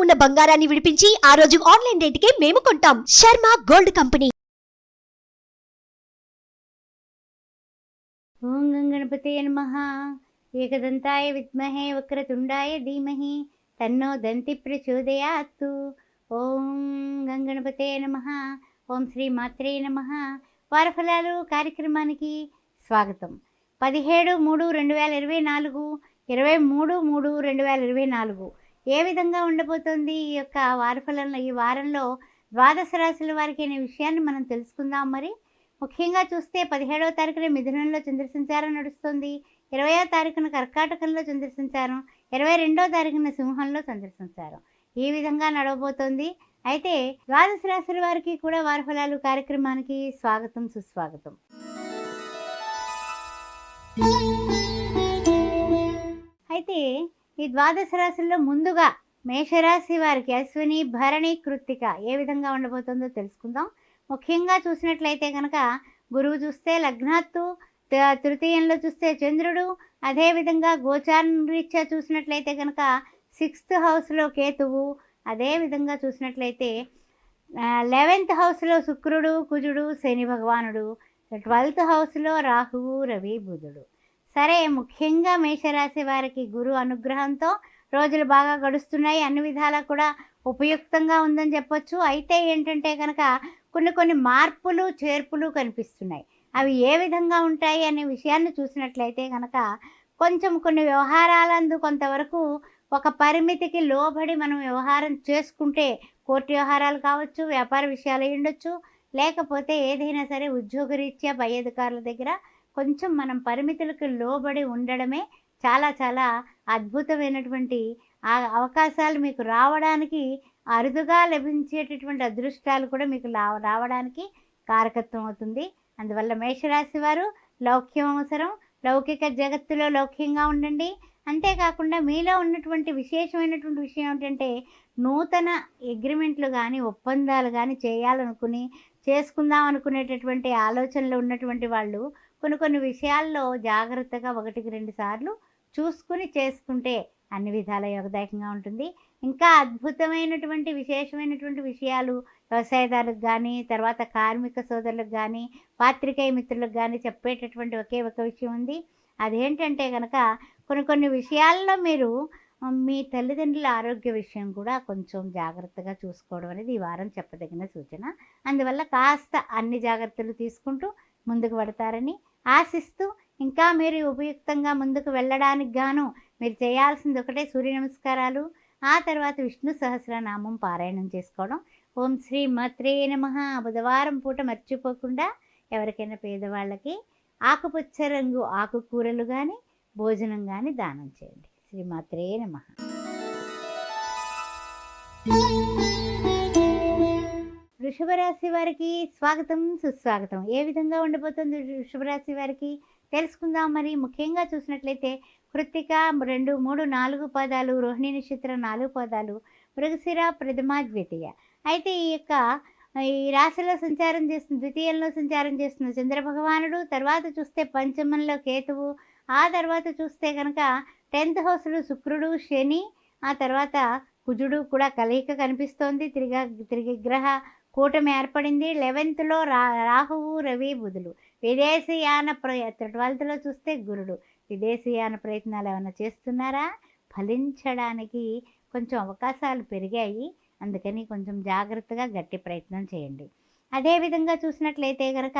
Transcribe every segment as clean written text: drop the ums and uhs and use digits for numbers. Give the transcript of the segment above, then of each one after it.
ఉన్న బంగారాన్ని విడిపించి ఆ రోజు ఆన్లైన్ రేటుకే మేము కొంటాం. Sharma gold company. ఓం గణపతయే నమః. ఏకదంతాయ విద్మహే వక్రతుండాయ ధీమహి తన్నో దంతి ప్రచోదయాత్తు. ఓం గణపతయే నమః. ఓం శ్రీ మాత్రే నమః. వారఫలాలు కార్యక్రమానికి స్వాగతం. 17/3/2024, 23/3/2024 ఏ విధంగా ఉండబోతోంది ఈ యొక్క వారఫలంలో? ఈ వారంలో ద్వాదశ రాశుల వారికి అనే విషయాన్ని మనం తెలుసుకుందాం. మరి ముఖ్యంగా చూస్తే 17వ తారీఖున మిథునంలో చంద్ర సంచారం నడుస్తుంది. 20వ తారీఖున కర్కాటకంలో చంద్ర సంచారం, 22వ తారీఖున సింహంలో చంద్ర సంచారం ఈ విధంగా నడవబోతోంది. అయితే ద్వాదశ రాశుల వారికి కూడా వారఫలాలు కార్యక్రమానికి స్వాగతం, సుస్వాగతం. అయితే ఈ ద్వాదశ రాశుల్లో ముందుగా మేషరాశి వారికి అశ్విని, భరణి, కృత్తిక ఏ విధంగా ఉండబోతుందో తెలుసుకుందాం. ముఖ్యంగా చూసినట్లయితే కనుక గురువు చూస్తే లగ్నాత్తు, తృతీయంలో చూస్తే చంద్రుడు, అదేవిధంగా గోచారరీత్యా చూసినట్లయితే కనుక 6th హౌస్లో కేతువు, అదేవిధంగా చూసినట్లయితే 11th హౌస్లో శుక్రుడు, కుజుడు, శని భగవానుడు, 12th హౌస్లో రాహువు, రవి, బుధుడు. సరే, ముఖ్యంగా మేషరాశి వారికి గురు అనుగ్రహంతో రోజులు బాగా గడుస్తున్నాయి. అన్ని విధాలా కూడా ఉపయుక్తంగా ఉందని చెప్పొచ్చు. అయితే ఏంటంటే కనుక కొన్ని మార్పులు చేర్పులు కనిపిస్తున్నాయి. అవి ఏ విధంగా ఉంటాయి అనే విషయాన్ని చూసినట్లయితే కనుక కొంచెం కొన్ని వ్యవహారాలందు కొంతవరకు ఒక పరిమితికి లోబడి మనం వ్యవహారం చేసుకుంటే, కోర్టు వ్యవహారాలు కావచ్చు, వ్యాపార విషయాలు ఉండొచ్చు, లేకపోతే ఏదైనా సరే ఉద్యోగరీత్యా పై అధికారుల దగ్గర కొంచెం మనం పరిమితులకు లోబడి ఉండడమే చాలా చాలా అద్భుతమైనటువంటి అవకాశాలు మీకు రావడానికి, అరుదుగా లభించేటటువంటి అదృష్టాలు కూడా మీకు రావడానికి కారకత్వం అవుతుంది. అందువల్ల మేషరాశి వారు లౌక్యం అవసరం. లౌకిక జగత్తులో లౌక్యంగా ఉండండి. అంతేకాకుండా మీలో ఉన్నటువంటి విశేషమైనటువంటి విషయం ఏంటంటే, నూతన అగ్రిమెంట్లు కానీ ఒప్పందాలు కానీ చేసుకుందాం అనుకునేటటువంటి ఆలోచనలు ఉన్నటువంటి వాళ్ళు కొన్ని విషయాల్లో జాగ్రత్తగా 1-2 సార్లు చూసుకుని చేసుకుంటే అన్ని విధాల యోగదాయకంగా ఉంటుంది. ఇంకా అద్భుతమైనటువంటి విశేషమైనటువంటి విషయాలు వ్యవసాయదారులకు కానీ, తర్వాత కార్మిక సోదరులకు కానీ, పాత్రికేయ మిత్రులకు కానీ చెప్పేటటువంటి ఒకే ఒక విషయం ఉంది. అదేంటంటే కనుక కొన్ని విషయాల్లో మీరు మీ తల్లిదండ్రుల ఆరోగ్య విషయం కూడా కొంచెం జాగ్రత్తగా చూసుకోవడం అనేది ఈ వారం చెప్పదగిన సూచన. అందువల్ల కాస్త అన్ని జాగ్రత్తలు తీసుకుంటూ ముందుకు పడతారని ఆశిస్తూ, ఇంకా మీరు ఉపయుక్తంగా ముందుకు వెళ్ళడానికి గాను మీరు చేయాల్సింది ఒకటే సూర్య నమస్కారాలు, ఆ తర్వాత విష్ణు సహస్రనామం పారాయణం చేసుకోవడం. ఓం శ్రీ మాత్రే నమః. బుధవారం పూట మర్చిపోకుండా ఎవరికైనా పేదవాళ్ళకి ఆకుపచ్చ రంగు ఆకుకూరలు కానీ, భోజనం కానీ దానం చేయండి. శ్రీ మాత్రే నమః. వృషభ రాశి వారికి స్వాగతం, సుస్వాగతం. ఏ విధంగా ఉండబోతుంది వృషభ రాశి వారికి తెలుసుకుందాం. మరి ముఖ్యంగా చూసినట్లయితే కృత్తిక 2, 3, 4 పాదాలు, రోహిణి నక్షత్రం 4 పాదాలు, మృగశిర, ప్రథమ, ద్వితీయ. అయితే ఈ రాశిలో సంచారం చేస్తున్న, ద్వితీయంలో సంచారం చేస్తున్న చంద్ర భగవానుడు, తర్వాత చూస్తే పంచమంలో కేతువు, ఆ తర్వాత చూస్తే కనుక 10th హౌస్లో శుక్రుడు, శని, ఆ తర్వాత కుజుడు కూడా కలయిక కనిపిస్తోంది. త్రిగ్రహ కూటమి ఏర్పడింది. 11thలో రాహువు, రవి, బుధులు. విదేశీయాన 12thలో చూస్తే గురుడు. విదేశీయాన ప్రయత్నాలు ఏమైనా చేస్తున్నారా? ఫలించడానికి కొంచెం అవకాశాలు పెరిగాయి. అందుకని కొంచెం జాగ్రత్తగా గట్టి ప్రయత్నం చేయండి. అదేవిధంగా చూసినట్లయితే కనుక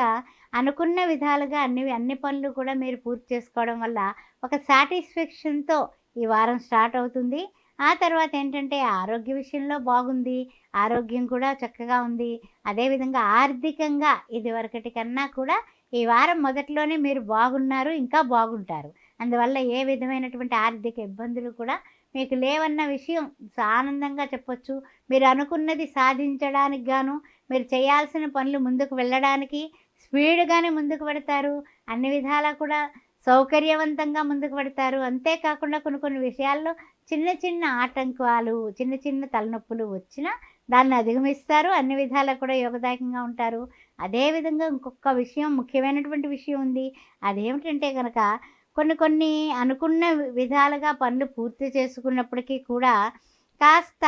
అనుకున్న విధాలుగా అన్ని పనులు కూడా మీరు పూర్తి చేసుకోవడం వల్ల ఒక సాటిస్ఫాక్షన్తో ఈ వారం స్టార్ట్ అవుతుంది. ఆ తర్వాత ఏంటంటే ఆరోగ్య విషయంలో బాగుంది, ఆరోగ్యం కూడా చక్కగా ఉంది. అదేవిధంగా ఆర్థికంగా ఇది వరకటి కన్నా కూడా ఈ వారం మొదట్లోనే మీరు బాగున్నారు, ఇంకా బాగుంటారు. అందువల్ల ఏ విధమైనటువంటి ఆర్థిక ఇబ్బందులు కూడా మీకు లేవన్న విషయం ఆనందంగా చెప్పొచ్చు. మీరు అనుకున్నది సాధించడానికి గాను, మీరు చేయాల్సిన పనులు ముందుకు వెళ్ళడానికి స్పీడ్గానే ముందుకు పెడతారు. అన్ని విధాలా కూడా సౌకర్యవంతంగా ముందుకు పెడతారు. అంతేకాకుండా కొన్ని విషయాల్లో చిన్న ఆటంకాలు, చిన్న తలనొప్పులు వచ్చినా దాన్ని అధిగమిస్తారు. అన్ని విధాలా కూడా యోగదాయకంగా ఉంటారు. అదేవిధంగా ఇంకొక విషయం, ముఖ్యమైనటువంటి విషయం ఉంది. అదేమిటంటే కనుక కొన్ని అనుకున్న విధాలుగా పనులు పూర్తి చేసుకున్నప్పటికీ కూడా కాస్త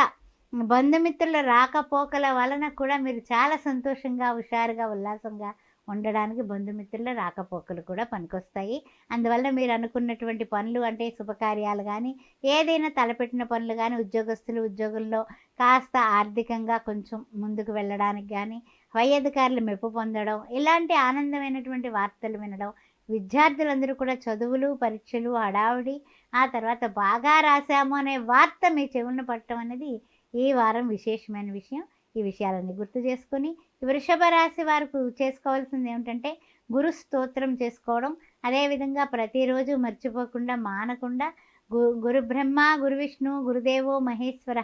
బంధుమిత్రుల రాకపోకల వలన కూడా మీరు చాలా సంతోషంగా, హుషారుగా, ఉల్లాసంగా ఉండడానికి బంధుమిత్రుల రాకపోకలు కూడా పనికొస్తాయి. అందువల్ల మీరు అనుకున్నటువంటి పనులు అంటే శుభకార్యాలు గానీ, ఏదైనా తలపెట్టిన పనులు గానీ, ఉద్యోగస్తులు ఉద్యోగంలో కాస్త ఆర్థికంగా కొంచెం ముందుకు వెళ్ళడానికి గానీ, పై అధికారులు మెప్పు పొందడం, ఇలాంటి ఆనందమైనటువంటి వార్తలు వినడం, విద్యార్థులందరూ కూడా చదువులు, పరీక్షలు, హడావుడి, ఆ తర్వాత బాగా రాసాము అనే వార్త మీ చెవున పడటం అనేది ఈ వారం విశేషమైన విషయం. ఈ విషయాలన్నీ గుర్తు చేసుకొని వృషభ రాశి వారికి చేసుకోవాల్సింది ఏమిటంటే గురు స్తోత్రం చేసుకోవడం. అదేవిధంగా ప్రతిరోజు మర్చిపోకుండా మానకుండా గురు బ్రహ్మ గురు విష్ణు గురుదేవో మహేశ్వర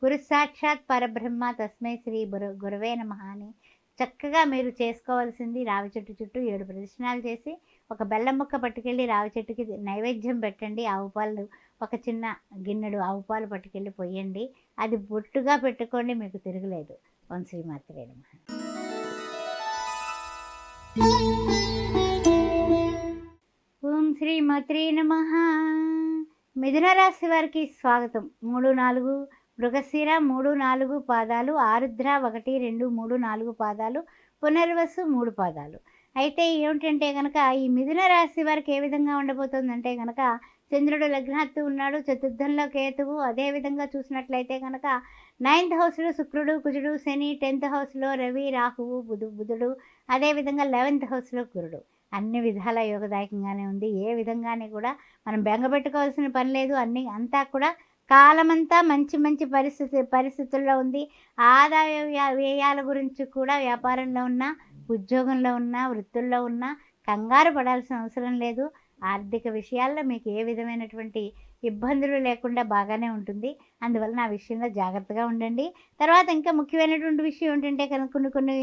గురు సాక్షాత్ పరబ్రహ్మ తస్మై శ్రీ గురవే నమః అని చక్కగా మీరు చేసుకోవాల్సింది. రావి చెట్టు చుట్టూ 7 ప్రదక్షిణాలు చేసి ఒక బెల్లం ముక్క పట్టుకెళ్ళి రావి చెట్టుకి నైవేద్యం పెట్టండి. ఆవు పాలు ఒక చిన్న గిన్నెడు ఆవు పాలు పట్టుకెళ్ళి పొయ్యండి. అది బొట్టుగా పెట్టుకోండి, మీకు తిరగలేదు. ఓం శ్రీమాత్రే నమః. ఓం శ్రీమాత్రే నమః. మిథున రాశి వారికి స్వాగతం. 3, 4 మృగశిర 3, 4 పాదాలు, ఆరుద్ర 1, 2, 3, 4 పాదాలు, పునర్వసు 3 పాదాలు. అయితే ఏమిటంటే కనుక ఈ మిథున రాశి వారికి ఏ విధంగా ఉండబోతుందంటే కనుక చంద్రుడు లగ్నాత్తు ఉన్నాడు, చతుర్థంలో కేతువు. అదేవిధంగా చూసినట్లయితే కనుక 9th హౌస్లో శుక్రుడు కుజుడు శని, 10th హౌస్లో రవి రాహువు బుధుడు, అదేవిధంగా 11th హౌస్లో గురుడు. అన్ని విధాల యోగదాయకంగానే ఉంది. ఏ విధంగానే కూడా మనం బెంగపెట్టుకోవాల్సిన పని లేదు. అంతా కూడా కాలమంతా మంచి మంచి పరిస్థితుల్లో ఉంది. ఆదాయ వ్యయాల గురించి కూడా వ్యాపారంలో ఉన్న, ఉద్యోగంలో ఉన్న, వృత్తుల్లో ఉన్న కంగారు పడాల్సిన అవసరం లేదు. ఆర్థిక విషయాల్లో మీకు ఏ విధమైనటువంటి ఇబ్బందులు లేకుండా బాగానే ఉంటుంది. అందువలన ఆ విషయంలో జాగ్రత్తగా ఉండండి. తర్వాత ఇంకా ముఖ్యమైనటువంటి విషయం ఏంటంటే కనుక కొన్ని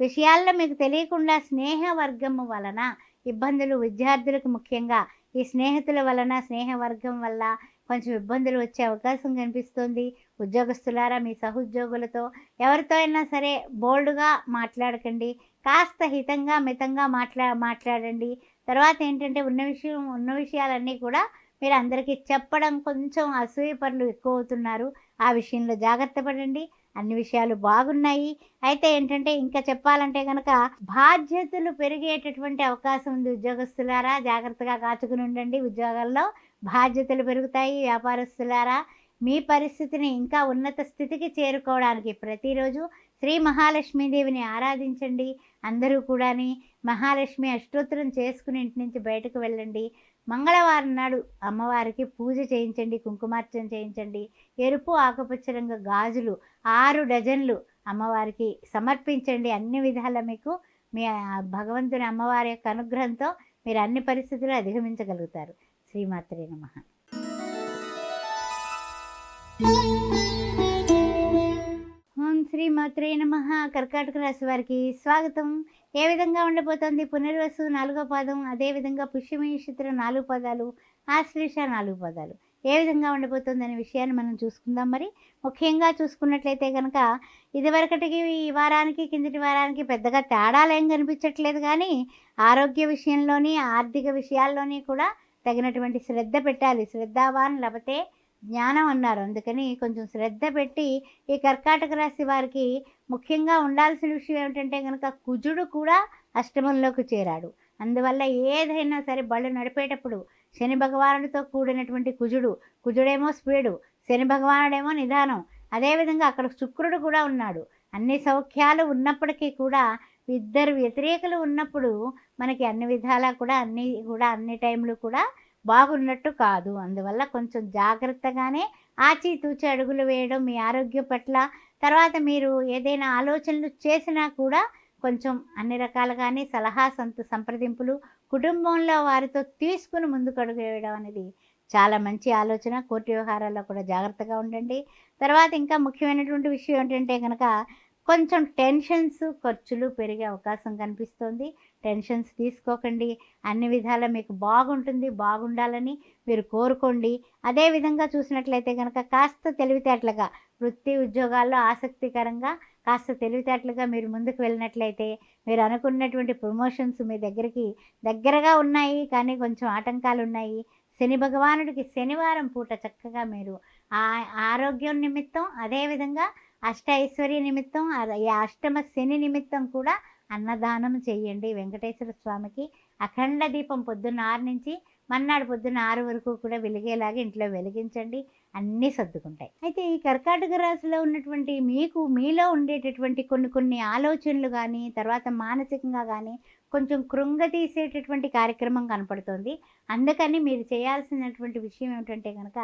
విషయాల్లో మీకు తెలియకుండా స్నేహవర్గం వలన ఇబ్బందులు, విద్యార్థులకు ముఖ్యంగా ఈ స్నేహితుల వలన, స్నేహవర్గం వల్ల కొంచెం ఇబ్బందులు వచ్చే అవకాశం కనిపిస్తుంది. ఉద్యోగస్తులారా మీ సహోద్యోగులతో ఎవరితో అయినా సరే బోల్డ్గా మాట్లాడకండి. కాస్త హితంగా మితంగా మాట్లాడండి. తర్వాత ఏంటంటే ఉన్న విషయాలన్నీ కూడా మీరు అందరికీ చెప్పడం కొంచెం అసూయపరులు ఎక్కువ అవుతున్నారు. ఆ విషయంలో జాగ్రత్త పడండి. అన్ని విషయాలు బాగున్నాయి. అయితే ఏంటంటే ఇంకా చెప్పాలంటే కనుక బాధ్యతలు పెరిగేటటువంటి అవకాశం ఉంది. ఉద్యోగస్తులారా జాగ్రత్తగా కాచుకుని ఉండండి. ఉద్యోగాల్లో బాధ్యతలు పెరుగుతాయి. వ్యాపారస్తులారా మీ పరిస్థితిని ఇంకా ఉన్నత స్థితికి చేరుకోవడానికి ప్రతిరోజు శ్రీ మహాలక్ష్మీదేవిని ఆరాధించండి. అందరూ కూడాని మహాలక్ష్మి అష్టోత్తరం చేసుకుని ఇంటి నుంచి బయటకు వెళ్ళండి. మంగళవారం నాడు అమ్మవారికి పూజ చేయించండి, కుంకుమార్చన చేయించండి. ఎరుపు ఆకుపచ్చ రంగు గాజులు 6 డజన్లు అమ్మవారికి సమర్పించండి. అన్ని విధాల మీకు మీ భగవంతుని అమ్మవారి యొక్క అనుగ్రహంతో మీరు అన్ని పరిస్థితులు అధిగమించగలుగుతారు. శ్రీమాత్రే నమః. ఓం శ్రీమాత్రే నమః. కర్కాటక రాశి వారికి స్వాగతం. ఏ విధంగా ఉండబోతోంది? పునర్వసు 4వ పాదం, అదేవిధంగా పుష్యమి నక్షత్రం 4 పాదాలు, ఆశ్లేష 4 పాదాలు ఏ విధంగా ఉండబోతుంది అనే విషయాన్ని మనం చూసుకుందాం. మరి ముఖ్యంగా చూసుకున్నట్లయితే కనుక ఇదివరకటికి ఈ వారానికి కిందటి వారానికి పెద్దగా తేడాలు ఏం కనిపించట్లేదు. కానీ ఆరోగ్య విషయంలోని, ఆర్థిక విషయాల్లోని కూడా తగినటువంటి శ్రద్ధ పెట్టాలి. శ్రద్ధావాన్ లభతే జ్ఞానం అన్నారు. అందుకని కొంచెం శ్రద్ధ పెట్టి ఈ కర్కాటక రాశి వారికి ముఖ్యంగా ఉండాల్సిన విషయం ఏమిటంటే కనుక కుజుడు కూడా అష్టమంలోకి చేరాడు. అందువల్ల ఏదైనా సరే బళ్ళు నడిపేటప్పుడు శని భగవానుడితో కూడినటువంటి కుజుడేమో స్పీడు, శని భగవానుడేమో నిదానం. అదేవిధంగా అక్కడ శుక్రుడు కూడా ఉన్నాడు. అన్ని సౌఖ్యాలు ఉన్నప్పటికీ కూడా ఇద్దరు వ్యతిరేకులు ఉన్నప్పుడు మనకి అన్ని విధాలా కూడా అన్ని టైంలు కూడా బాగున్నట్టు కాదు. అందువల్ల కొంచెం జాగ్రత్తగానే ఆచితూచి అడుగులు వేయడం మీ ఆరోగ్యం పట్ల. తర్వాత మీరు ఏదైనా ఆలోచనలు చేసినా కూడా కొంచెం అన్ని రకాలుగానే సలహా సంప్రదింపులు కుటుంబంలో వారితో తీసుకుని ముందుకు అడుగు వేయడం అనేది చాలా మంచి ఆలోచన. కోర్టు వ్యవహారాల్లో కూడా జాగ్రత్తగా ఉండండి. తర్వాత ఇంకా ముఖ్యమైనటువంటి విషయం ఏంటంటే కనుక కొంచెం టెన్షన్స్, ఖర్చులు పెరిగే అవకాశం కనిపిస్తోంది. టెన్షన్స్ తీసుకోకండి. అన్ని విధాలా మీకు బాగుండాలని మీరు కోరుకోండి. అదేవిధంగా చూసినట్లయితే కనుక కాస్త తెలివితేటలుగా వృత్తి ఉద్యోగాల్లో ఆసక్తికరంగా కాస్త తెలివితేటలుగా మీరు ముందుకు వెళ్ళినట్లయితే మీరు అనుకున్నటువంటి ప్రమోషన్స్ మీ దగ్గరగా ఉన్నాయి. కానీ కొంచెం ఆటంకాలు ఉన్నాయి. శని భగవానుడికి శనివారం పూట చక్కగా మీరు ఆరోగ్యం నిమిత్తం, అదేవిధంగా ఐశ్వర్య నిమిత్తం, ఈ అష్టమ శని నిమిత్తం కూడా అన్నదానం చేయండి. వెంకటేశ్వర స్వామికి అఖండ దీపం పొద్దున్న 6 నుంచి మర్నాడు పొద్దున్న 6 వరకు కూడా వెలిగేలాగా ఇంట్లో వెలిగించండి. అన్నీ సర్దుకుంటాయి. అయితే ఈ కర్కాటక రాశిలో ఉన్నటువంటి మీలో ఉండేటటువంటి కొన్ని ఆలోచనలు కానీ, తర్వాత మానసికంగా కానీ కొంచెం కృంగతీసేటటువంటి కార్యక్రమం కనపడుతోంది. అందుకని మీరు చేయాల్సినటువంటి విషయం ఏమిటంటే కనుక,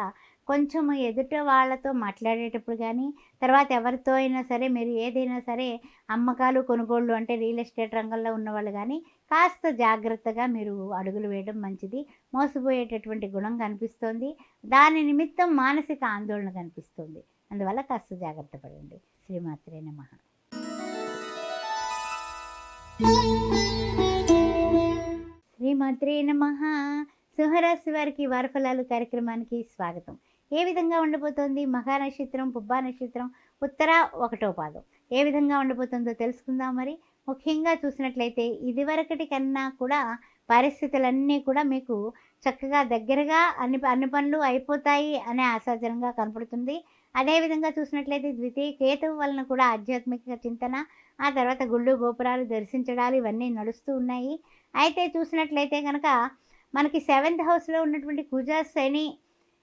కొంచెం ఎదుట వాళ్ళతో మాట్లాడేటప్పుడు కానీ, తర్వాత ఎవరితో అయినా సరే మీరు ఏదైనా సరే అమ్మకాలు కొనుగోళ్ళు అంటే రియల్ ఎస్టేట్ రంగంలో ఉన్నవాళ్ళు కానీ కాస్త జాగ్రత్తగా మీరు అడుగులు వేయడం మంచిది. మోసపోయేటటువంటి గుణం కనిపిస్తోంది. దాని నిమిత్తం మానసిక ఆందోళన కనిపిస్తుంది. అందువల్ల కాస్త జాగ్రత్త పడండి. శ్రీమాత్రే నమః. శ్రీమాత్రే నమః. సింహరాశి వారికి వారఫలాలు కార్యక్రమానికి స్వాగతం. ఏ విధంగా ఉండబోతోంది? మఘా నక్షత్రం, పుబ్బా నక్షత్రం, ఉత్తర 1వ పాదం ఏ విధంగా ఉండబోతుందో తెలుసుకుందాం. మరి ముఖ్యంగా చూసినట్లయితే ఇదివరకటి కన్నా కూడా పరిస్థితులన్నీ కూడా మీకు చక్కగా దగ్గరగా అన్ని పనులు అయిపోతాయి అనే ఆశాజనంగా కనపడుతుంది. అదేవిధంగా చూసినట్లయితే ద్వితీయ కేతువు వలన కూడా ఆధ్యాత్మిక చింతన, ఆ తర్వాత గుళ్ళు గోపురాలు దర్శించడాలు ఇవన్నీ నడుస్తూ ఉన్నాయి. అయితే చూసినట్లయితే కనుక మనకి 7th హౌస్లో ఉన్నటువంటి కుజ, శని,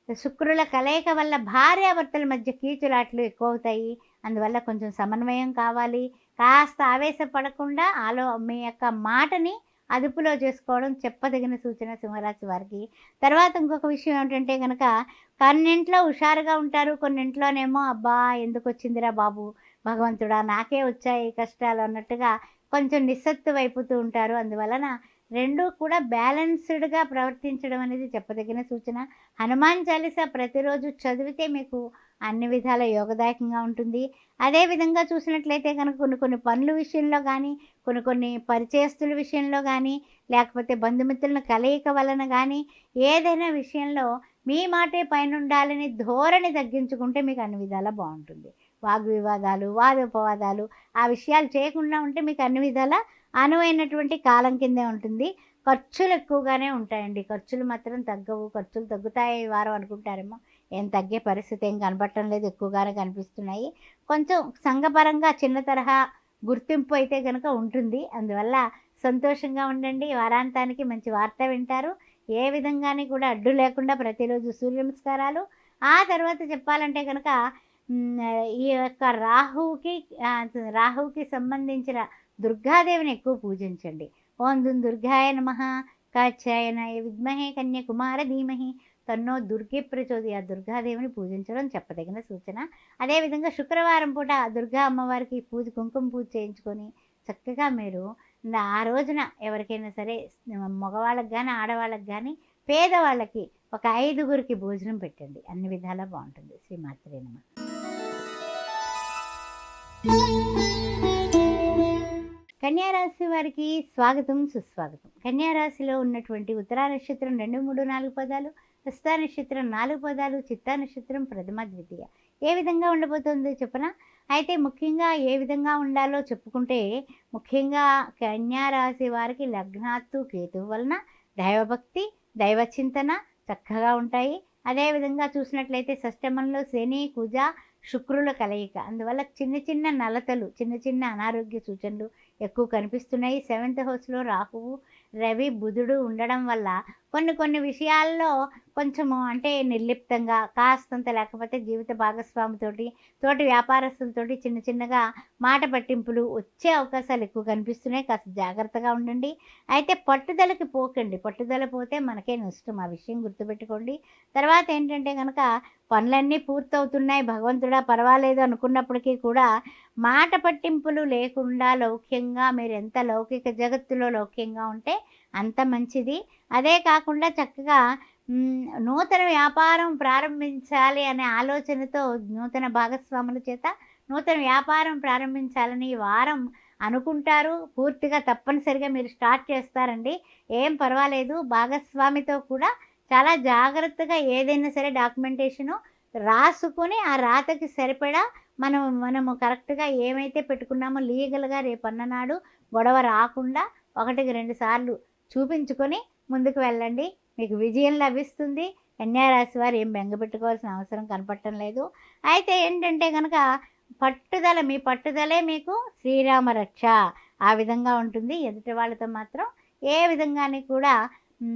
శుక్రుల కలయిక వల్ల భార్యాభర్తల మధ్య కీచులాట్లు ఎక్కువ అవుతాయి. అందువల్ల కొంచెం సమన్వయం కావాలి. కాస్త ఆవేశపడకుండా మీ యొక్క మాటని అదుపులో చేసుకోవడం చెప్పదగిన సూచన సింహరాశి వారికి. తర్వాత ఇంకొక విషయం ఏమిటంటే కనుక, కొన్నింట్లో హుషారుగా ఉంటారు, కొన్నింట్లోనేమో అబ్బా ఎందుకు వచ్చిందిరా బాబు భగవంతుడా నాకే వచ్చాయి కష్టాలు అన్నట్టుగా కొంచెం నిస్సత్తు అయిపోతూ ఉంటారు. అందువలన రెండూ కూడా బ్యాలెన్స్డ్గా ప్రవర్తించడం అనేది చెప్పదగిన సూచన. హనుమాన్ చాలీసా ప్రతిరోజు చదివితే మీకు అన్ని విధాల యోగదాయకంగా ఉంటుంది. అదేవిధంగా చూసినట్లయితే కనుక కొన్ని పనుల విషయంలో కానీ, కొన్ని పరిచయస్తుల విషయంలో కానీ, లేకపోతే బంధుమిత్రుల కలయిక వలన కానీ ఏదైనా విషయంలో మీ మాటే పైనుండాలని ధోరణి తగ్గించుకుంటే మీకు అన్ని విధాలా బాగుంటుంది. వాగ్వివాదాలు, వాదోపవాదాలు ఆ విషయాలు చేయకుండా ఉంటే మీకు అన్ని విధాలా అనువైనటువంటి కాలం కిందే ఉంటుంది. ఖర్చులు ఎక్కువగానే ఉంటాయండి. ఖర్చులు మాత్రం తగ్గవు. ఖర్చులు తగ్గుతాయి ఈ వారం అనుకుంటారేమో, ఏం తగ్గే పరిస్థితి ఏం కనపడటం లేదు, ఎక్కువగానే కనిపిస్తున్నాయి. కొంచెం సంఘపరంగా చిన్న తరహా గుర్తింపు అయితే కనుక ఉంటుంది. అందువల్ల సంతోషంగా ఉండండి. వారాంతానికి మంచి వార్త వింటారు. ఏ విధంగానే కూడా అడ్డు లేకుండా ప్రతిరోజు సూర్య నమస్కారాలు. ఆ తర్వాత చెప్పాలంటే కనుక ఈ యొక్క రాహువుకి సంబంధించిన దుర్గాదేవిని ఎక్కువ పూజించండి. ఓం దుర్గాయ నమః, కాత్యాయనాయ విద్మహే, కన్యాకుమార ధీమహి, తన్నో దుర్గే ప్రచోదయాత్. దుర్గాదేవిని పూజించడం చెప్పదగిన సూచన. అదేవిధంగా శుక్రవారం పూట దుర్గా అమ్మవారికి కుంకుమ పూజ చేయించుకొని చక్కగా మీరు ఆ రోజున ఎవరికైనా సరే మగవాళ్ళకి కానీ ఆడవాళ్ళకి కానీ పేదవాళ్ళకి ఒక 5గురికి భోజనం పెట్టండి. అన్ని విధాలా బాగుంటుంది. శ్రీమాత్రే నమః. కన్యారాశి వారికి స్వాగతం సుస్వాగతం. కన్యారాశిలో ఉన్నటువంటి ఉత్తరా నక్షత్రం 2, 3, 4 పదాలు, హస్త నక్షత్రం 4 పదాలు, చిత్తా నక్షత్రం ప్రథమ ద్వితీయ ఏ విధంగా ఉండబోతుందో చెప్పనా? అయితే ముఖ్యంగా ఏ విధంగా ఉండాలో చెప్పుకుంటే, ముఖ్యంగా కన్యారాశి వారికి లగ్నాత్తు కేతువు వలన దైవభక్తి, దైవ చింతన చక్కగా ఉంటాయి. అదేవిధంగా చూసినట్లయితే షష్టమంలో శని, కుజ, శుక్రుల కలయిక, అందువల్ల చిన్న నలతలు, చిన్న అనారోగ్య సూచనలు ఎక్కువ కనిపిస్తున్నాయి. 7th హౌస్లో రాహువు, రవి, బుధుడు ఉండడం వల్ల కొన్ని విషయాల్లో కొంచెము అంటే నిర్లిప్తంగా కాస్తంత, లేకపోతే జీవిత తోటి వ్యాపారస్తులతోటి చిన్నగా మాట పట్టింపులు వచ్చే అవకాశాలు ఎక్కువ కనిపిస్తున్నాయి. కాస్త జాగ్రత్తగా ఉండండి. అయితే పట్టుదలకి పోకండి. పట్టుదల పోతే మనకే నష్టం. ఆ విషయం గుర్తుపెట్టుకోండి. తర్వాత ఏంటంటే కనుక పనులన్నీ పూర్తవుతున్నాయి, భగవంతుడా పర్వాలేదు అనుకున్నప్పటికీ కూడా మాట పట్టింపులు లేకుండా లౌక్యంగా, మీరు ఎంత లౌకిక జగత్తులో లౌక్యంగా ఉంటే అంత మంచిది. అదే కాకుండా చక్కగా నూతన వ్యాపారం ప్రారంభించాలి అనే ఆలోచనతో నూతన భాగస్వాముల చేత నూతన వ్యాపారం ప్రారంభించాలని ఈ వారం అనుకుంటారు. పూర్తిగా తప్పనిసరిగా మీరు స్టార్ట్ చేస్తారండి. ఏం పర్వాలేదు. భాగస్వామితో కూడా చాలా జాగ్రత్తగా ఏదైనా సరే డాక్యుమెంటేషను రాసుకొని ఆ రాతకి సరిపడా మనము కరెక్ట్గా ఏమైతే పెట్టుకున్నామో లీగల్గా రేపన్ననాడు గొడవ రాకుండా 1కి 2 సార్లు చూపించుకొని ముందుకు వెళ్ళండి. మీకు విజయం లభిస్తుంది. కన్యా రాశి వారు ఏం బెంగపెట్టుకోవాల్సిన అవసరం కనపడటం లేదు. అయితే ఏంటంటే కనుక పట్టుదల, మీ పట్టుదలే మీకు శ్రీరామ రక్ష. ఆ విధంగా ఉంటుంది. ఎదుటి వాళ్ళతో మాత్రం ఏ విధంగాని కూడా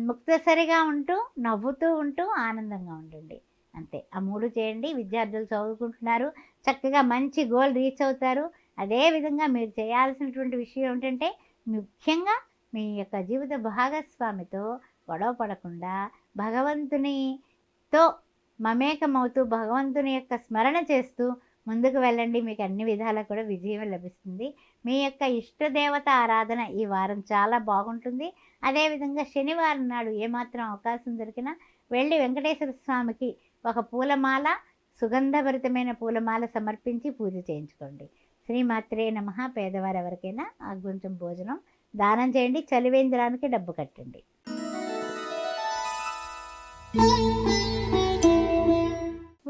ముక్తసరిగా ఉంటూ, నవ్వుతూ ఉంటూ ఆనందంగా ఉండండి. అంతే. ఆ 3 చేయండి. విద్యార్థులు చదువుకుంటున్నారు, చక్కగా మంచి గోల్ రీచ్ అవుతారు. అదేవిధంగా మీరు చేయాల్సినటువంటి విషయం ఏంటంటే, ముఖ్యంగా మీ యొక్క జీవిత భాగస్వామితో గొడవ పడకుండా భగవంతునితో మమేకమవుతూ భగవంతుని యొక్క స్మరణ చేస్తూ ముందుకు వెళ్ళండి. మీకు అన్ని విధాలా కూడా విజయం లభిస్తుంది. మీ యొక్క ఇష్టదేవత ఆరాధన ఈ వారం చాలా బాగుంటుంది. అదేవిధంగా శనివారం నాడు ఏమాత్రం అవకాశం దొరికినా వెళ్ళి వెంకటేశ్వర స్వామికి ఒక పూలమాల, సుగంధభరితమైన పూలమాల సమర్పించి పూజ చేయించుకోండి. శ్రీమాత్రే నమః. పేదవారు ఎవరికైనా కొంచెం భోజనం దానం చేయండి. చలివేంద్రానికి డబ్బు కట్టండి.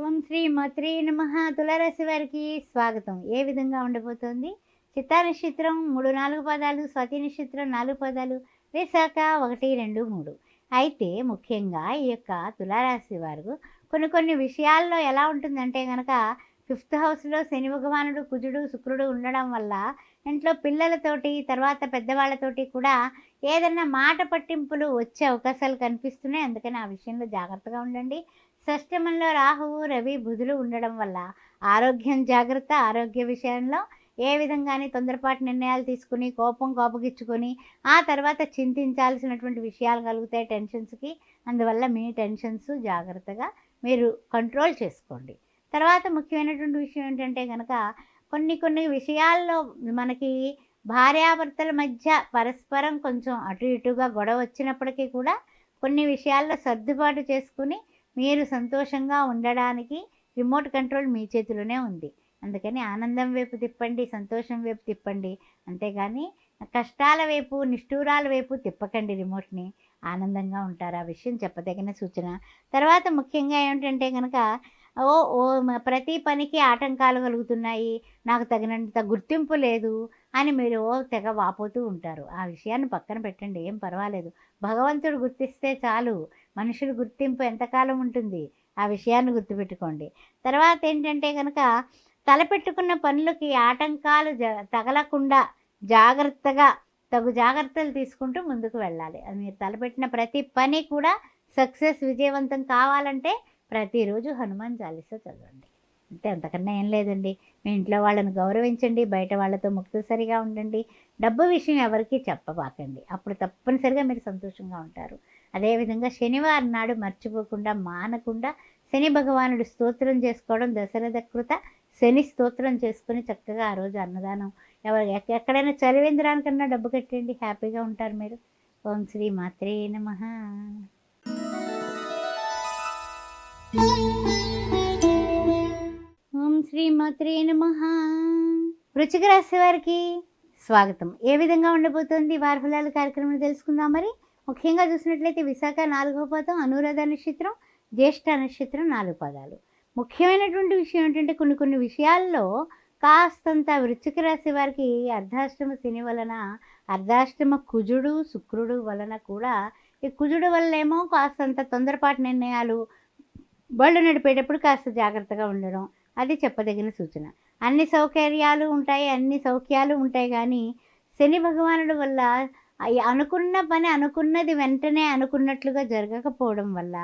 ఓం శ్రీమాత్రే నమః. తులారాశి వారికి స్వాగతం. ఏ విధంగా ఉండబోతోంది? చిత్తా నక్షత్రం 3, 4 పాదాలు, స్వాతి నక్షత్రం 4 పాదాలు, విశాఖ 1, 2, 3. అయితే ముఖ్యంగా ఈ యొక్క తులారాశి వారు కొన్ని విషయాల్లో ఎలా ఉంటుందంటే కనుక 5th హౌస్లో శని భగవానుడు, కుజుడు, శుక్రుడు ఉండడం వల్ల ఇంట్లో పిల్లలతోటి, తర్వాత పెద్దవాళ్ళతోటి కూడా ఏదన్నా మాట పట్టింపులు వచ్చే అవకాశాలు కనిపిస్తున్నాయి. అందుకని ఆ విషయంలో జాగ్రత్తగా ఉండండి. షష్టమంలో రాహువు, రవి, బుధులు ఉండడం వల్ల ఆరోగ్యం జాగ్రత్త. ఆరోగ్య విషయంలో ఏ విధంగానే తొందరపాటు నిర్ణయాలు తీసుకుని కోపగించుకొని ఆ తర్వాత చింతించాల్సినటువంటి విషయాలు కలుగుతాయి టెన్షన్స్కి. అందువల్ల మీ టెన్షన్స్ జాగ్రత్తగా మీరు కంట్రోల్ చేసుకోండి. తర్వాత ముఖ్యమైనటువంటి విషయం ఏంటంటే కనుక కొన్ని విషయాల్లో మనకి భార్యాభర్తల మధ్య పరస్పరం కొంచెం అటు ఇటుగా గొడవ వచ్చినప్పటికీ కూడా కొన్ని విషయాల్లో సర్దుబాటు చేసుకుని మీరు సంతోషంగా ఉండడానికి రిమోట్ కంట్రోల్ మీ చేతిలోనే ఉంది. అందుకని ఆనందం వైపు తిప్పండి, సంతోషం వైపు తిప్పండి. అంతేగాని కష్టాల వైపు, నిష్ఠూరాల వైపు తిప్పకండి రిమోట్ని. ఆనందంగా ఉంటారు. ఆ విషయం చెప్పదగిన సూచన. తర్వాత ముఖ్యంగా ఏమిటంటే కనుక ప్రతి పనికి ఆటంకాలు కలుగుతున్నాయి, నాకు తగినంత గుర్తింపు లేదు అని మీరు తెగ వాపోతూ ఉంటారు. ఆ విషయాన్ని పక్కన పెట్టండి, ఏం పర్వాలేదు. భగవంతుడు గుర్తిస్తే చాలు. మనుషుల గుర్తింపు ఎంతకాలం ఉంటుంది? ఆ విషయాన్ని గుర్తుపెట్టుకోండి. తర్వాత ఏంటంటే కనుక తలపెట్టుకున్న పనులకి ఆటంకాలు తగలకుండా జాగ్రత్తగా తగు జాగ్రత్తలు తీసుకుంటూ ముందుకు వెళ్ళాలి. అది మీరు తలపెట్టిన ప్రతి పని కూడా సక్సెస్, విజయవంతం కావాలంటే ప్రతిరోజు హనుమాన్ చాలీసా చదవండి. అంతే, అంతకన్నా ఏం లేదండి. మీ ఇంట్లో వాళ్ళని గౌరవించండి, బయట వాళ్ళతో ముక్తసరిగా ఉండండి. డబ్బు విషయం ఎవరికీ చెప్పబాకండి. అప్పుడు తప్పనిసరిగా మీరు సంతోషంగా ఉంటారు. అదేవిధంగా శనివారం నాడు మర్చిపోకుండా, మానకుండా శని భగవానుడు స్తోత్రం చేసుకోవడం, దశరథ కృత శని స్తోత్రం చేసుకుని చక్కగా ఆ రోజు అన్నదానం ఎక్కడైనా చలివేంద్రానికన్నా డబ్బు కట్టండి. హ్యాపీగా ఉంటారు మీరు. ఓం శ్రీ మాత్రే నమః. ఓం శ్రీ మాత్రే నమః. వృశ్చిక రాశి వారికి స్వాగతం. ఏ విధంగా ఉండబోతోంది వారి ఫలాల కార్యక్రమం తెలుసుకుందాం. మరి ముఖ్యంగా చూసినట్లయితే విశాఖ 4వ పాదం, అనురాధ నక్షత్రం, జ్యేష్ఠ నక్షత్రం 4 పాదాలు. ముఖ్యమైనటువంటి విషయం ఏంటంటే కొన్ని విషయాల్లో కాస్తంత వృశ్చిక రాశి వారికి అర్ధాష్టమ శని వలన, అర్ధాష్టమ కుజుడు, శుక్రుడు వలన కూడా, ఈ కుజుడు వల్ల ఏమో కాస్తంత తొందరపాటు నిర్ణయాలు, బళ్ళు నడిపేటప్పుడు కాస్త జాగ్రత్తగా ఉండడం, అది చెప్పదగిన సూచన. అన్ని సౌకర్యాలు ఉంటాయి, అన్ని సౌఖ్యాలు ఉంటాయి, కానీ శని భగవానుడు వల్ల అనుకున్న పని అనుకున్నది వెంటనే అనుకున్నట్లుగా జరగకపోవడం వల్ల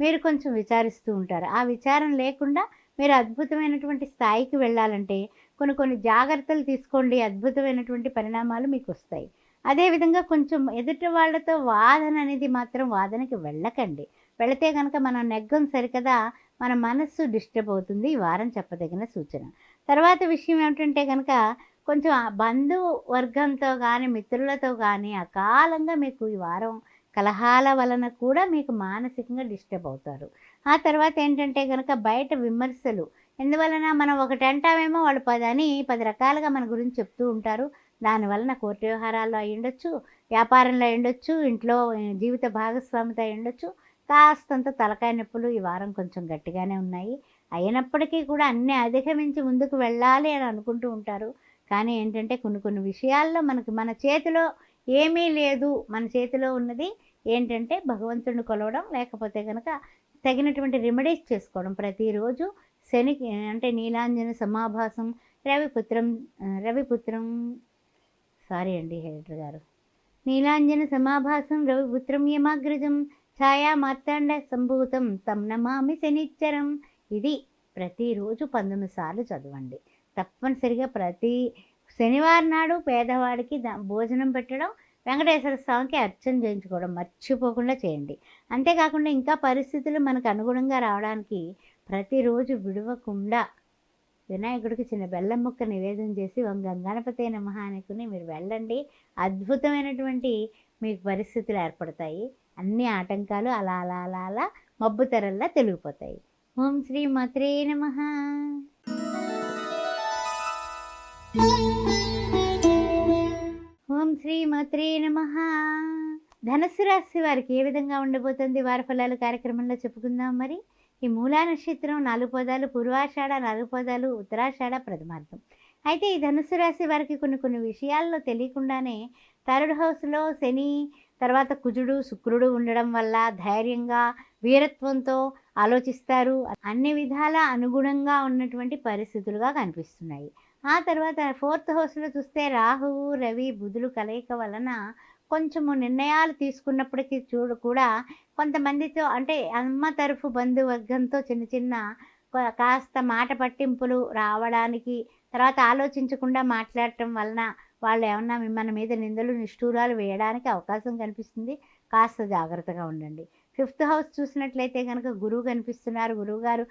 మీరు కొంచెం విచారిస్తూ ఉంటారు. ఆ విచారం లేకుండా మీరు అద్భుతమైనటువంటి స్థాయికి వెళ్ళాలంటే కొన్ని జాగ్రత్తలు తీసుకోండి. అద్భుతమైనటువంటి పరిణామాలు మీకు వస్తాయి. అదేవిధంగా కొంచెం ఎదుటి వాళ్ళతో వాదన అనేది మాత్రం వాదనకి వెళ్ళకండి. వెళితే కనుక మనం నెగ్గం సరికదా, మన మనస్సు డిస్టర్బ్ అవుతుంది. ఈ వారం చెప్పదగిన సూచన. తర్వాత విషయం ఏమిటంటే కనుక కొంచెం బంధువర్గంతో కానీ, మిత్రులతో కానీ అకాలంగా మీకు ఈ వారం కలహాల వలన కూడా మీకు మానసికంగా డిస్టర్బ్ అవుతారు. ఆ తర్వాత ఏంటంటే కనుక బయట విమర్శలు, ఎందువలన మనం ఒకటి అంటామేమో వాళ్ళు 10 రకాలుగా మన గురించి చెప్తూ ఉంటారు. దానివలన కోర్టు వ్యవహారాల్లో అయి ఉండొచ్చు, వ్యాపారంలో అయి ఉండొచ్చు, ఇంట్లో జీవిత భాగస్వామితో అయి ఉండొచ్చు. కాస్తంత తలకాయ నొప్పులు ఈ వారం కొంచెం గట్టిగానే ఉన్నాయి. అయినప్పటికీ కూడా అన్నీ అధిగమించి ముందుకు వెళ్ళాలి అని అనుకుంటూ ఉంటారు. కానీ ఏంటంటే కొన్ని విషయాల్లో మన చేతిలో ఏమీ లేదు. మన చేతిలో ఉన్నది ఏంటంటే భగవంతుడిని కొలవడం, లేకపోతే కనుక తగినటువంటి రెమెడీస్ చేసుకోవడం ప్రతిరోజు. శనికి అంటే నీలాంజన సమాభాసం, రవిపుత్రం సారీ అండి హెడర్ గారు, నీలాంజన సమాభాసం రవిపుత్రం యమాగ్రజం ఛాయా మార్తాండ సంభూతం తం నమామి శనిచ్చరం. ఇది ప్రతిరోజు 19 సార్లు చదవండి. తప్పనిసరిగా ప్రతి శనివారం నాడు పేదవాడికి భోజనం పెట్టడం, వెంకటేశ్వర స్వామికి అర్చన చేయించుకోవడం మర్చిపోకుండా చేయండి. అంతేకాకుండా ఇంకా పరిస్థితులు మనకు అనుగుణంగా రావడానికి ప్రతిరోజు విడవకుండా వినాయకుడికి చిన్న బెల్లం ముక్క నివేదన చేసి గణపతే నమః అనుకుని మీరు వెళ్ళండి. అద్భుతమైనటువంటి మీకు పరిస్థితులు ఏర్పడతాయి. అన్ని ఆటంకాలు అలా అలా అలా అలా మబ్బు తెరల్లా తొలగిపోతాయి. ఓం శ్రీ మాత్రే నమః. ఓం శ్రీ మాత్రే నమః. ధనుస్సు రాశి వారికి ఏ విధంగా ఉండబోతుంది వార ఫలాలు కార్యక్రమంలో చెప్పుకుందాం. మరి ఈ మూలా నక్షత్రం 4 పదాలు, పూర్వాషాఢ 4 పదాలు, ఉత్తరాషాఢ ప్రథమార్థం. అయితే ఈ ధనుస్సు రాశి వారికి కొన్ని విషయాల్లో తెలియకుండానే థర్డ్ హౌస్లో శని, తర్వాత కుజుడు, శుక్రుడు ఉండడం వల్ల ధైర్యంగా వీరత్వంతో ఆలోచిస్తారు. అన్ని విధాల అనుగుణంగా ఉన్నటువంటి పరిస్థితులుగా కనిపిస్తున్నాయి. ఆ తర్వాత 4th హౌస్లో చూస్తే రాహువు, రవి, బుధులు కలయిక వలన కొంచెము నిర్ణయాలు తీసుకున్నప్పటికీ కూడా కొంతమందితో అంటే అమ్మ తరఫు బంధువర్గంతో చిన్న కాస్త మాట పట్టింపులు రావడానికి, తర్వాత ఆలోచించకుండా మాట్లాడటం వలన వాళ్ళు ఏమన్నా మన మీద నిందలు నిష్ఠూరాలు వేయడానికి అవకాశం కనిపిస్తుంది. కాస్త జాగ్రత్తగా ఉండండి. 5th హౌస్ చూసినట్లయితే కనుక గురువు కనిపిస్తున్నారు. గురువుగారు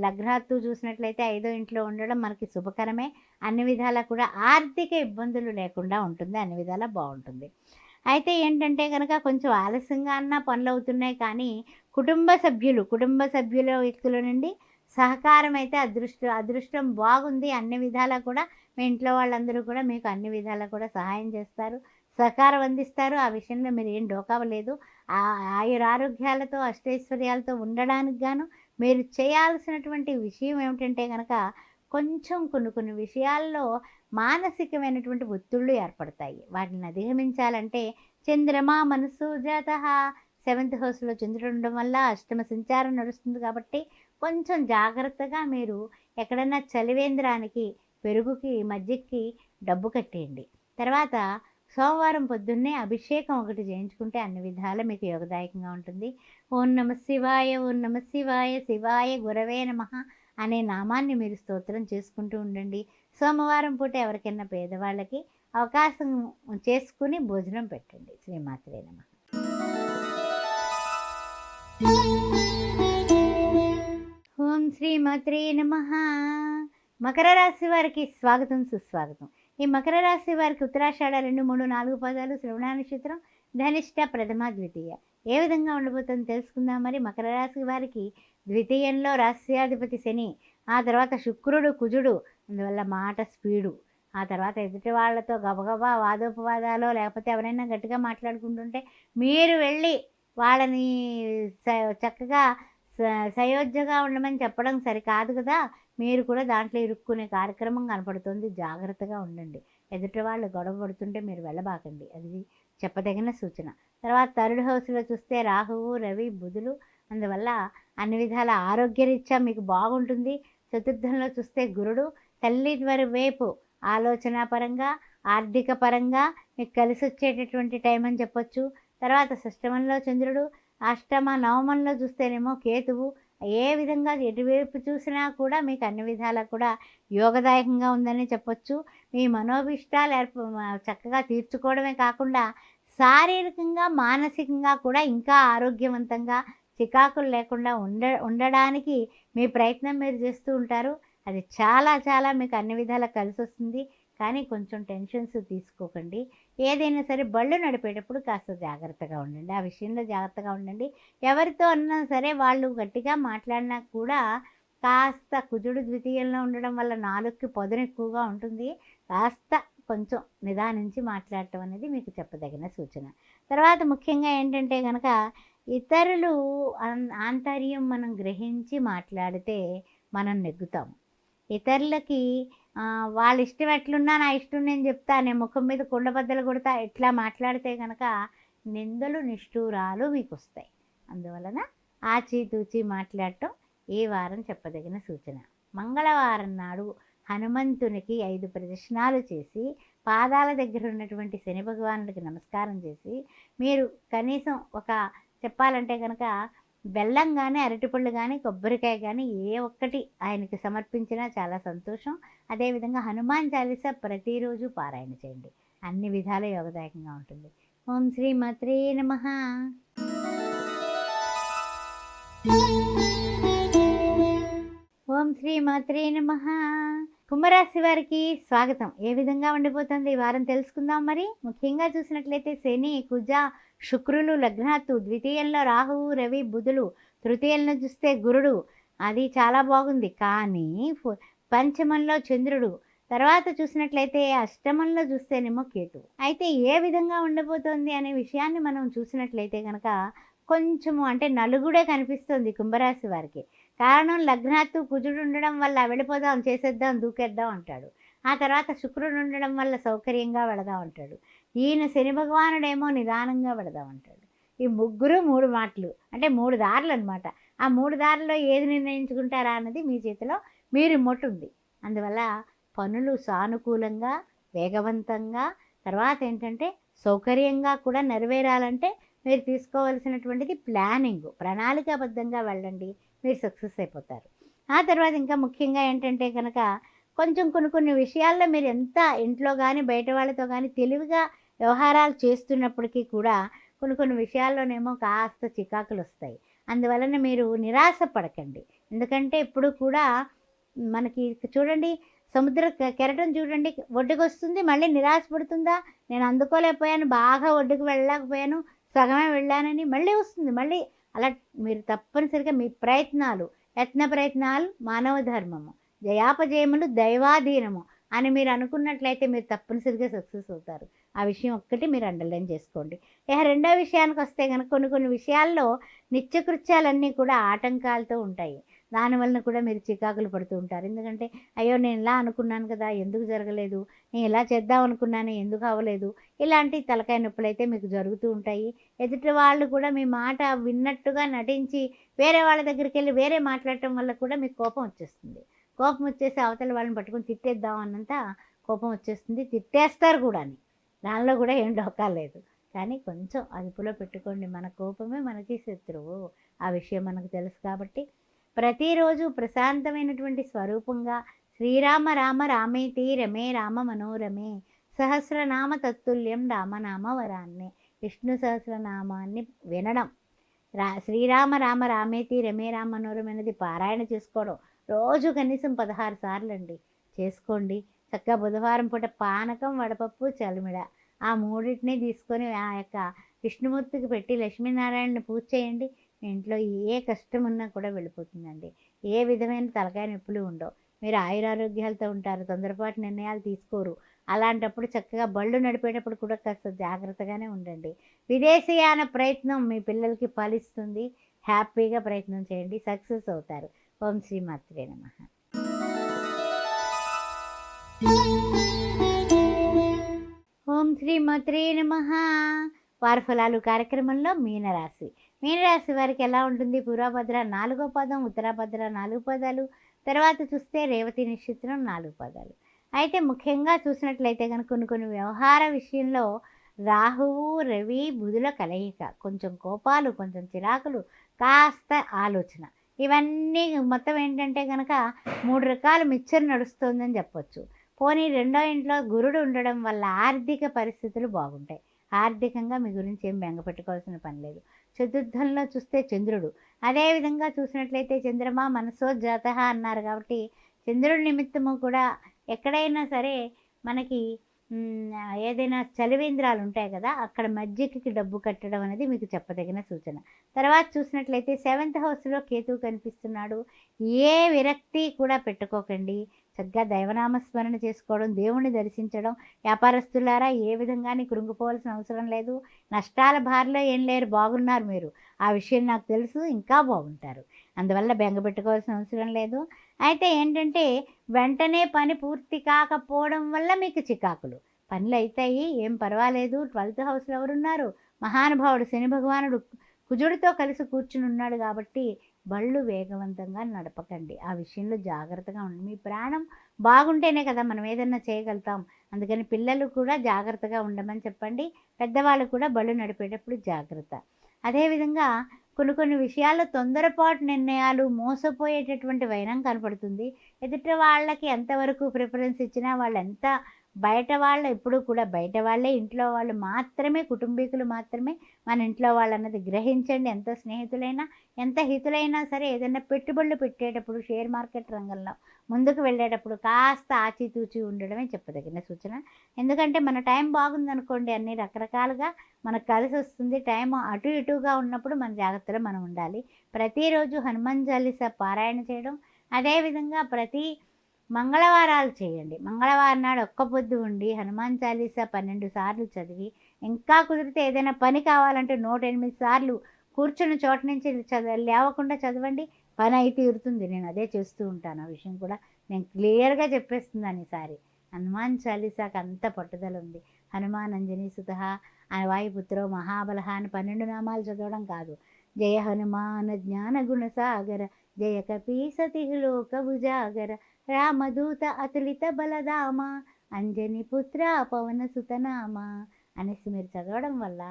లగ్నాత్తు చూసినట్లయితే 5వ ఇంట్లో ఉండడం మనకి శుభకరమే. అన్ని విధాలా కూడా ఆర్థిక ఇబ్బందులు లేకుండా ఉంటుంది. అన్ని విధాలా బాగుంటుంది. అయితే ఏంటంటే కనుక కొంచెం ఆలస్యంగా అన్నా పనులు అవుతున్నాయి, కానీ కుటుంబ సభ్యుల వ్యక్తుల నుండి సహకారం అయితే అదృష్టం బాగుంది. అన్ని విధాలా కూడా మీ ఇంట్లో వాళ్ళందరూ కూడా మీకు అన్ని విధాలా కూడా సహాయం చేస్తారు, సహకారం అందిస్తారు. ఆ విషయంలో మీరు ఏం డోకావలేదు. ఆయురారోగ్యాలతో అష్టైశ్వర్యాలతో ఉండడానికి గాను మీరు చేయాల్సినటువంటి విషయం ఏమిటంటే కనుక కొంచెం కొన్ని విషయాల్లో మానసికమైనటువంటి ఒత్తిళ్ళు ఏర్పడతాయి. వాటిని అధిగమించాలంటే చంద్రమా మనసు జాత 7th హౌస్లో చంద్రుడు ఉండడం వల్ల అష్టమ సంచారం నడుస్తుంది. కాబట్టి కొంచెం జాగ్రత్తగా మీరు ఎక్కడన్నా చలివేంద్రానికి, పెరుగుకి, మజ్జిగకి డబ్బు కట్టేయండి. తర్వాత సోమవారం పొద్దున్నే అభిషేకం ఒకటి చేయించుకుంటే అన్ని విధాలా మీకు యోగదాయకంగా ఉంటుంది. ఓం నమ శివాయ, ఓం నమ శివాయ, శివాయ గురవే నమః అనే నామాన్ని మీరు స్తోత్రం చేసుకుంటూ ఉండండి. సోమవారం పూట ఎవరికైనా పేదవాళ్ళకి అవకాశం చేసుకుని భోజనం పెట్టండి. శ్రీమాత్రే నమః. ఓం శ్రీమాత్రే నమః. మకర రాశి వారికి స్వాగతం, సుస్వాగతం. ఈ మకర రాశి వారికి ఉత్తరాషాఢ 2, 3, 4 పదాలు, శ్రవణ నక్షత్రం, ధనిష్ట, ప్రథమ, ద్వితీయ ఏ విధంగా ఉండబోతుందో తెలుసుకుందాం. మరి మకర రాశి వారికి ద్వితీయంలో రాశ్యాధిపతి శని, ఆ తర్వాత శుక్రుడు, కుజుడు, అందువల్ల మాట స్పీడు, ఆ తర్వాత ఎదుటి వాళ్ళతో గబగబా వాదోపవాదాలు లేకపోతే ఎవరైనా గట్టిగా మాట్లాడుకుంటుంటే మీరు వెళ్ళి వాళ్ళని చక్కగా సయోధ్యగా ఉండమని చెప్పడం సరికాదు కదా. మీరు కూడా దాంట్లో ఇరుక్కునే కార్యక్రమం కనపడుతుంది. జాగ్రత్తగా ఉండండి. ఎదుటి వాళ్ళు గొడవ పడుతుంటే మీరు వెళ్ళబాకండి. అది చెప్పదగిన సూచన. తర్వాత 3rd హౌస్లో చూస్తే రాహువు, రవి, బుధులు, అందువల్ల అన్ని విధాల ఆరోగ్యరీత్యా మీకు బాగుంటుంది. 4థంలో చూస్తే గురుడు, తల్లి వైపు ఆలోచన పరంగా, ఆర్థిక పరంగా మీకు కలిసి వచ్చేటటువంటి టైం అని చెప్పొచ్చు. తర్వాత 6థంలో చంద్రుడు, అష్టమ, నవమంలో చూస్తేనేమో కేతువు. ఏ విధంగా ఎటువైపు చూసినా కూడా మీకు అన్ని విధాలా కూడా యోగదాయకంగా ఉందని చెప్పొచ్చు. మీ మనోభిష్టాలు చక్కగా తీర్చుకోవడమే కాకుండా శారీరకంగా, మానసికంగా కూడా ఇంకా ఆరోగ్యవంతంగా, చికాకులు లేకుండా ఉండడానికి మీ ప్రయత్నం మీరు చేస్తూ ఉంటారు. అది చాలా మీకు అన్ని విధాలా కలిసి వస్తుంది. కానీ కొంచెం టెన్షన్స్ తీసుకోకండి. ఏదైనా సరే బళ్ళు నడిపేటప్పుడు కాస్త జాగ్రత్తగా ఉండండి. ఆ విషయంలో జాగ్రత్తగా ఉండండి. ఎవరితో అన్నా సరే వాళ్ళు గట్టిగా మాట్లాడినా కూడా కాస్త కుజుడు ద్వితీయంలో ఉండడం వల్ల నాలుగుకి పదును ఎక్కువగా ఉంటుంది. కాస్త కొంచెం నిదానించి మాట్లాడటం అనేది మీకు చెప్పదగిన సూచన. తర్వాత ముఖ్యంగా ఏంటంటే కనుక ఇతరులు ఆంతర్యం మనం గ్రహించి మాట్లాడితే మనం నెగ్గుతాము. ఇతరులకి వాళ్ళ ఇష్టం ఎట్లున్నా నా ఇష్టం నేను చెప్తా, నేను ముఖం మీద కుండబద్దలు కొడతా ఇట్లా మాట్లాడితే కనుక నిందలు నిష్ఠూరాలు మీకు వస్తాయి. అందువలన ఆచితూచి మాట్లాడటం ఈ వారం చెప్పదగిన సూచన. మంగళవారం నాడు హనుమంతునికి 5 ప్రదక్షిణాలు చేసి పాదాల దగ్గర ఉన్నటువంటి శని భగవానుడికి నమస్కారం చేసి మీరు కనీసం ఒక చెప్పాలంటే కనుక బెల్లం కానీ, అరటిపళ్ళు కానీ, కొబ్బరికాయ కానీ ఏ ఒక్కటి ఆయనకి సమర్పించినా చాలా సంతోషం. అదేవిధంగా హనుమాన్ చాలీసా ప్రతిరోజు పారాయణ చేయండి, అన్ని విధాల యోగదాయకంగా ఉంటుంది. ఓం శ్రీ మాత్రే నమః. ఓం శ్రీ మాత్రే నమః. కుంభరాశి వారికి స్వాగతం. ఏ విధంగా ఉండిపోతుంది ఈ వారం తెలుసుకుందాం. మరి ముఖ్యంగా చూసినట్లయితే శని, కుజ, శుక్రులు లగ్నాత్తు, ద్వితీయంలో రాహువు, రవి, బుధులు, తృతీయంలో చూస్తే గురుడు, అది చాలా బాగుంది. కానీ పంచమంలో చంద్రుడు, తర్వాత చూసినట్లయితే అష్టమంలో చూస్తేనేమో కేతు. అయితే ఏ విధంగా ఉండబోతోంది అనే విషయాన్ని మనం చూసినట్లయితే కనుక కొంచెము అంటే నలుగుడే కనిపిస్తుంది కుంభరాశి వారికి. కారణం లగ్నాత్తు కుజుడు ఉండడం వల్ల వెళ్ళిపోదాం, చేసేద్దాం, దూకేద్దాం అంటాడు. ఆ తర్వాత శుక్రుడు ఉండడం వల్ల సౌకర్యంగా వెళదాం అంటాడు. ఈయన శని భగవానుడేమో నిదానంగా వెళదాం అంటాడు. ఈ ముగ్గురు 3 మాటలు అంటే 3 దారులు అనమాట. ఆ 3 దారుల్లో ఏది నిర్ణయించుకుంటారా అన్నది మీ చేతిలో, మీ రిమోట్ ఉంది. అందువల్ల పనులు సానుకూలంగా, వేగవంతంగా, తర్వాత ఏంటంటే సౌకర్యంగా కూడా నెరవేరాలంటే మీరు తీసుకోవాల్సినటువంటిది ప్లానింగ్, ప్రణాళికాబద్ధంగా వెళ్ళండి, మీరు సక్సెస్ అయిపోతారు. ఆ తర్వాత ఇంకా ముఖ్యంగా ఏంటంటే కనుక కొంచెం కొన్ని విషయాల్లో మీరు ఎంత ఇంట్లో కానీ బయట వాళ్ళతో కానీ తెలివిగా వ్యవహారాలు చేస్తున్నప్పటికీ కూడా కొన్ని విషయాల్లోనేమో కాస్త చికాకులు వస్తాయి. అందువలన మీరు నిరాశ పడకండి. ఎందుకంటే ఇప్పుడు కూడా మనకి చూడండి, సముద్ర కెరటం చూడండి, ఒడ్డుకు వస్తుంది, మళ్ళీ నిరాశ పడుతుందా? నేను అందుకోలేకపోయాను, బాగా ఒడ్డుకు వెళ్ళలేకపోయాను, సగమే వెళ్ళానని మళ్ళీ వస్తుంది. మళ్ళీ అలా మీరు తప్పనిసరిగా మీ ప్రయత్నాలు, యత్న ప్రయత్నాలు మానవ ధర్మము, జయాపజయములు దైవాధీనము అని మీరు అనుకున్నట్లయితే మీరు తప్పనిసరిగా సక్సెస్ అవుతారు. ఆ విషయం ఒక్కటి మీరు అండర్లైన్ చేసుకోండి. ఇక రెండో విషయానికి వస్తే కనుక కొన్ని విషయాల్లో నిత్యకృత్యాలన్నీ కూడా ఆటంకాలతో ఉంటాయి. దానివల్ల కూడా మీరు చికాకులు పడుతూ ఉంటారు. ఎందుకంటే అయ్యో నేను ఇలా అనుకున్నాను కదా, ఎందుకు జరగలేదు, నేను ఇలా చేద్దాం అనుకున్నాను, ఎందుకు అవ్వలేదు, ఇలాంటి తలకాయ నొప్పులు అయితే మీకు జరుగుతూ ఉంటాయి. ఎదుటి వాళ్ళు కూడా మీ మాట విన్నట్టుగా నటించి వేరే వాళ్ళ దగ్గరికి వెళ్ళి వేరే మాట్లాడటం వల్ల కూడా మీకు కోపం వచ్చేస్తుంది. కోపం వచ్చేసి అవతల వాళ్ళని పట్టుకుని తిట్టేద్దాం అన్నంత కోపం వచ్చేస్తుంది, తిట్టేస్తారు కూడా. దానిలో కూడా ఏం డోకా లేదు. కానీ కొంచెం అదుపులో పెట్టుకోండి. మన కోపమే మనకి శత్రువు, ఆ విషయం మనకు తెలుసు. కాబట్టి ప్రతిరోజు ప్రశాంతమైనటువంటి స్వరూపంగా శ్రీరామ రామ రామేతి రమే రామ మనోరమే సహస్రనామ తత్తుల్యం రామనామ వరాన్నే, విష్ణు సహస్రనామాన్ని వినడం, శ్రీరామ రామ రామేతి రమే రామ మనోరమే అనేది పారాయణ చేసుకోవడం, రోజు కనీసం 16 సార్లు అండి చేసుకోండి. చక్కగా బుధవారం పూట పానకం, వడపప్పు, చలిమిడ ఆ మూడింటిని తీసుకొని ఆ యొక్క విష్ణుమూర్తికి పెట్టి లక్ష్మీనారాయణని పూజ చేయండి. మీ ఇంట్లో ఏ కష్టం ఉన్నా కూడా వెళ్ళిపోతుందండి. ఏ విధమైన తలకాయ నొప్పులు ఉండవు. మీరు ఆయురారోగ్యాలతో ఉంటారు, తొందరపాటు నిర్ణయాలు తీసుకోరు. అలాంటప్పుడు చక్కగా బళ్ళు నడిపేటప్పుడు కూడా కాస్త జాగ్రత్తగానే ఉండండి. విదేశీయాన ప్రయత్నం మీ పిల్లలకి ఫలిస్తుంది. హ్యాపీగా ప్రయత్నం చేయండి, సక్సెస్ అవుతారు. ఓం శ్రీ మాత్రే నమః. ఓం శ్రీ మాత్రే నమః. వార ఫలాలు కార్యక్రమంలో మీనరాశి వారికి ఎలా ఉంటుంది? పూర్వభద్ర 4వ పదం, ఉత్తరాభద్ర 4 పదాలు, తర్వాత చూస్తే రేవతి నక్షత్రం 4 పదాలు. అయితే ముఖ్యంగా చూసినట్లయితే కనుక కొన్ని వ్యవహార విషయంలో రాహువు, రవి, బుధుల కలయిక, కొంచెం కోపాలు, కొంచెం చిరాకులు, కాస్త ఆలోచన, ఇవన్నీ మొత్తం ఏంటంటే కనుక 3 రకాల మిక్చర్ నడుస్తుందని చెప్పొచ్చు. పోనీ రెండో ఇంట్లో గురుడు ఉండడం వల్ల ఆర్థిక పరిస్థితులు బాగుంటాయి. ఆర్థికంగా మీ గురించి ఏం బెంగ పెట్టుకోవాల్సిన పని లేదు. చతుర్థంలో చూస్తే చంద్రుడు, అదేవిధంగా చూసినట్లయితే చంద్రమా మనసోజాత అన్నారు కాబట్టి చంద్రుడి నిమిత్తము కూడా ఎక్కడైనా సరే మనకి ఏదైనా చలివేంద్రాలు ఉంటాయి కదా, అక్కడ మజ్జిగకి డబ్బు కట్టడం అనేది మీకు చెప్పదగిన సూచన. తర్వాత చూసినట్లయితే 7th హౌస్లో కేతువు కనిపిస్తున్నాడు. ఏ విరక్తి కూడా పెట్టుకోకండి. చక్కగా దైవనామస్మరణ చేసుకోవడం, దేవుణ్ణి దర్శించడం. వ్యాపారస్తులారా ఏ విధంగానే కృంగిపోవాల్సిన అవసరం లేదు. నష్టాల బారిలో ఏం లేరు, బాగున్నారు మీరు. ఆ విషయం నాకు తెలుసు, ఇంకా బాగుంటారు. అందువల్ల బెంగ పెట్టుకోవాల్సిన అవసరం లేదు. అయితే ఏంటంటే వెంటనే పని పూర్తి కాకపోవడం వల్ల మీకు చికాకులు. పనులు అవుతాయి, ఏం పర్వాలేదు. 12th హౌస్లో ఎవరున్నారు? మహానుభావుడు శని భగవానుడు కుజుడితో కలిసి కూర్చుని ఉన్నాడు కాబట్టి బళ్ళు వేగవంతంగా నడపకండి. ఆ విషయంలో జాగ్రత్తగా ఉండండి. మీ ప్రాణం బాగుంటేనే కదా మనం ఏదన్నా చేయగలుగుతాం. అందుకని పిల్లలు కూడా జాగ్రత్తగా ఉండమని చెప్పండి. పెద్దవాళ్ళు కూడా బళ్ళు నడిపేటప్పుడు జాగ్రత్త. అదేవిధంగా కొన్ని విషయాల్లో తొందరపాటు నిర్ణయాలు మోసపోయేటటువంటి వైనం కనపడుతుంది. ఎదుటి వాళ్ళకి ఎంతవరకు ప్రిఫరెన్స్ ఇచ్చినా వాళ్ళు ఎంత బయట వాళ్ళు ఎప్పుడూ కూడా బయట వాళ్ళే, ఇంట్లో వాళ్ళు మాత్రమే, కుటుంబీకులు మాత్రమే మన ఇంట్లో వాళ్ళన్నది గ్రహించండి. ఎంత స్నేహితులైనా ఎంత హితులైనా సరే ఏదైనా పెట్టుబడులు పెట్టేటప్పుడు షేర్ మార్కెట్ రంగంలో ముందుకు వెళ్ళేటప్పుడు కాస్త ఆచితూచి ఉండడమే చెప్పదగిన సూచన. ఎందుకంటే మన టైం బాగుందనుకోండి అన్ని రకరకాలుగా మనకు కలిసి వస్తుంది. టైం అటు ఇటుగా ఉన్నప్పుడు మన జాగ్రత్తలో మనం ఉండాలి. ప్రతిరోజు హనుమాన్ చాలీసా పారాయణ చేయడం, అదేవిధంగా ప్రతి మంగళవారాలు చేయండి. మంగళవారం నాడు ఒక్క పొద్దు ఉండి హనుమాన్ చాలీసా 12 సార్లు చదివి, ఇంకా కుదిరితే ఏదైనా పని కావాలంటే 108 సార్లు కూర్చున్న చోట నుంచి లేవకుండా చదవండి. పని అయితే తీరుతుంది. నేను అదే చేస్తూ ఉంటాను. ఆ విషయం కూడా నేను క్లియర్గా చెప్పేస్తున్నాను ఈసారి. హనుమాన్ చాలీసాకి అంత పట్టుదల ఉంది. హనుమాన్ అంజనీ సుతః వాయుపుత్రో మహాబలః అని 12 నామాలు చదవడం కాదు. జయ హనుమాన్ జ్ఞాన గుణ సాగర, జయ కపీసతి లోక భుజాగర, రామదూత అతులిత బలదామ, అంజని పుత్ర పవన సుతనామ అనేసి మీరు చదవడం వల్ల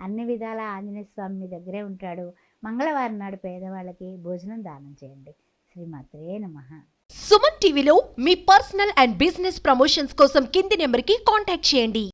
అన్ని విధాల ఆంజనేయ స్వామి మీ దగ్గరే ఉంటాడు. మంగళవారం నాడు పేదవాళ్ళకి భోజనం దానం చేయండి. శ్రీమాత్రే నమః. సుమన్ టీవీలో మీ పర్సనల్ అండ్ బిజినెస్ ప్రమోషన్స్ కోసం కింది నెంబర్కి కాంటాక్ట్ చేయండి.